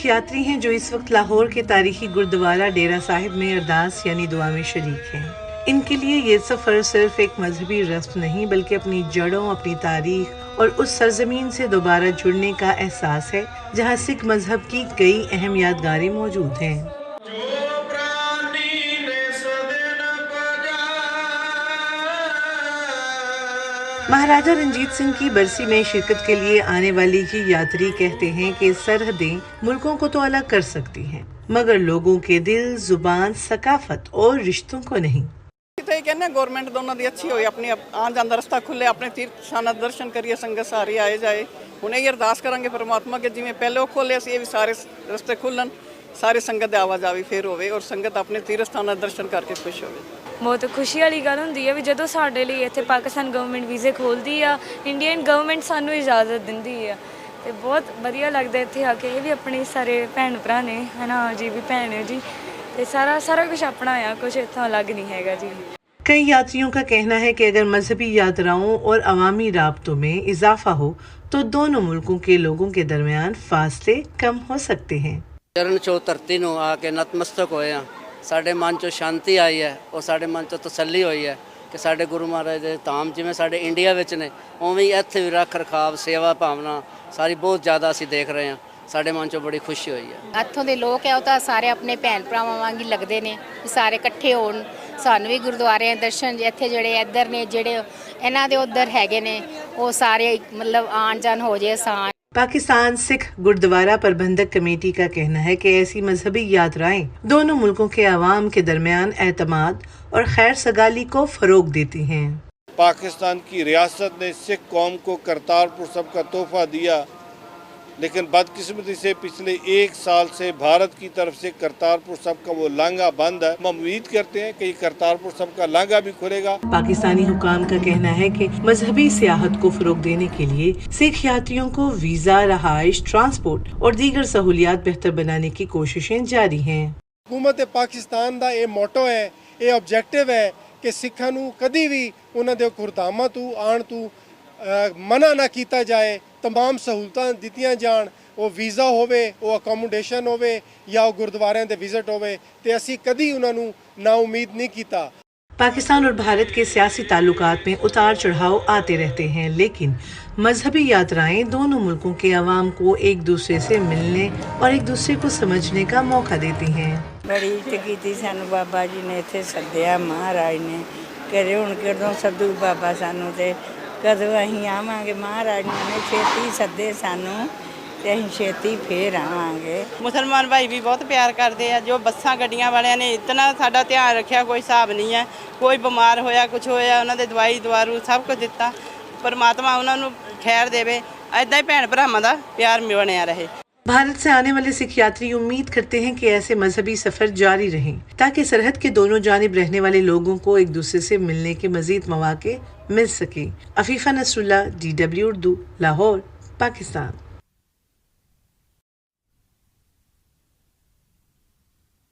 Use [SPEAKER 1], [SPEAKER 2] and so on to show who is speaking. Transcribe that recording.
[SPEAKER 1] सिख यात्री हैं जो इस वक्त लाहौर के तारीखी गुरुद्वारा डेरा साहिब में अरदास यानी दुआ में शरीक हैं। इनके लिए ये सफर सिर्फ एक मजहबी रस्म नहीं बल्कि अपनी जड़ों, अपनी तारीख और उस सरजमीन से दोबारा जुड़ने का एहसास है जहाँ सिख मजहब की कई अहम यादगारें मौजूद हैं। महाराजा रंजीत सिंह की बरसी में शिरकत के लिए आने वाली ये यात्री कहते हैं कि सरहदें मुल्कों को तो अलग कर सकती हैं, मगर लोगों के दिल, जुबान, सकाफत और रिश्तों को नहीं।
[SPEAKER 2] तो कहने गवर्नमेंट दोनों दी अच्छी होई, अपनी आन जान दा रास्ता खुले, अपने तीर्थ स्थान दर्शन करिए, संगत सारी आए जाए। हुणे ये अरदास करांगे परमात्मा के जिवें पहले खोले ये भी सारे रास्ते खुलन, सारी संगत आवाजावी फिर होवे और संगत अपने तीर्थ स्थान दर्शन करके खुश होवे।
[SPEAKER 3] बहुत खुशी वाली गल हुंदी है भी जदों साडे लई इत्थे पाकिस्तान गवर्नमेंट वीज़े खोलदी आ, इंडियन गवर्नमेंट सानू इजाज़त दिंदी है ते बहुत वधिया लगदा इत्थे आके। ये भी अपने सारे भैन भरा ने है ना जी, भी भैन है जी, ते सारा कुछ अपना आ, कुछ इत्थों अलग नहीं हैगा जी।
[SPEAKER 1] कई यात्रियों का कहना है कि अगर मजहबी यात्राओं और अवामी राब्तों में इजाफा हो तो दोनों मुल्कों के लोगों के दरमियान फासले कम हो सकते हैं।
[SPEAKER 4] चरण छो धरती नूं आके नतमस्तक होए आ, साडे मन चो शांति आई है और साडे मन चो तसल्ली हुई है कि साडे गुरु महाराज दे धाम जिवें साडे इंडिया विच ने उवें इत्थे भी रख रखाव, सेवा भावना सारी बहुत ज़्यादा असीं देख रहे हैं। साडे मन चो बड़ी खुशी हुई है।
[SPEAKER 5] ਇੱਥੋਂ ਦੇ ਲੋਕ ਹੈ ਉਹ ਤਾਂ ਸਾਰੇ ਆਪਣੇ ਭੈਣ ਭਰਾਵਾਂ ਵਾਂਗ ਹੀ ਲੱਗਦੇ ਨੇ, ਸਾਰੇ ਇਕੱਠੇ ਹੋਣ। ਸਾਨੂੰ ਵੀ ਗੁਰਦੁਆਰੇ ਦਰਸ਼ਨ ਇੱਥੇ ਜਿਹੜੇ ਇੱਧਰ ਨੇ ਜਿਹੜੇ ਇਹਨਾਂ ਦੇ ਉੱਧਰ ਹੈਗੇ ਨੇ ਉਹ ਸਾਰੇ ਮਤਲਬ ਆਣ ਜਾਣ ਹੋ ਜੇ ਆਸਾਨ।
[SPEAKER 1] पाकिस्तान सिख गुरुद्वारा प्रबंधक कमेटी का कहना है कि ऐसी मजहबी यात्राएं दोनों मुल्कों के अवाम के दरमियान एतमाद और खैर सगाली को फरोग देती हैं।
[SPEAKER 6] पाकिस्तान की रियासत ने सिख कौम को करतारपुर साहिब का तोहफा दिया, लेकिन बदकिस्मती से पिछले 1 साल से भारत की तरफ से करतारपुर साहिब का वो लांघा बंद है। हम उम्मीद करते हैं कि करतारपुर साहिब का लांघा भी खुलेगा।
[SPEAKER 1] पाकिस्तानी हुकाम का कहना है कि मजहबी सियाहत को फरोग देने के लिए सिख यात्रियों को वीजा, रहाइश, ट्रांसपोर्ट और दीगर सहूलियात बेहतर बनाने की कोशिशें जारी हैं।
[SPEAKER 7] हुकूमत पाकिस्तान का ये मोटो है, ये ऑब्जेक्टिव है कि सिखां नूं कदी भी उन्हां दे गुरधामां तों आण तों मना ना किया जाए। तमाम सहूलतां दित्तियां जाण, वो वीज़ा होवे, वो अकोमोडेशन होवे या वो गुरुद्वारियां दे विजिट होवे, ते असीं कदी उन्हां नूं नाउमीद नहीं कीता।
[SPEAKER 1] पाकिस्तान और भारत के सियासी ताल्लुकात में उतार चढ़ाव आते रहते हैं, लेकिन मजहबी यात्राएं दोनों मुल्कों के अवाम को एक दूसरे से मिलने और एक दूसरे को समझने का मौका देती हैं।
[SPEAKER 8] बड़ी इज्जत की सानू बाबा जी ने इत्थे सद्दिया, महाराज ने करे हुण कदों सद्दू बाबा सानू ते कदों असीं आवांगे। महाराज ने छेती सद्दे सानू ते असीं छेती फिर आवांगे।
[SPEAKER 9] मुसलमान भाई भी बहुत प्यार करते हैं, जो बसां गड्डियां वालियां ने इतना साडा ध्यान रखिया, कोई हिसाब नहीं है। कोई बीमार होया, कुछ होया, उन्हां दे दवाई दवारू सब कुछ दिता। परमात्मा उन्हां नूं खैर देवे। ऐदां ही भैण भरावां दा प्यार बनिया रहे।
[SPEAKER 1] भारत से आने वाले सिख यात्री उम्मीद करते हैं कि ऐसे मजहबी सफर जारी रहें ताकि सरहद के दोनों जानिब रहने वाले लोगों को एक दूसरे से मिलने के मजीद मौके मिल सके। अफीफा नसरुल्लाह, DW उर्दू, लाहौर, पाकिस्तान।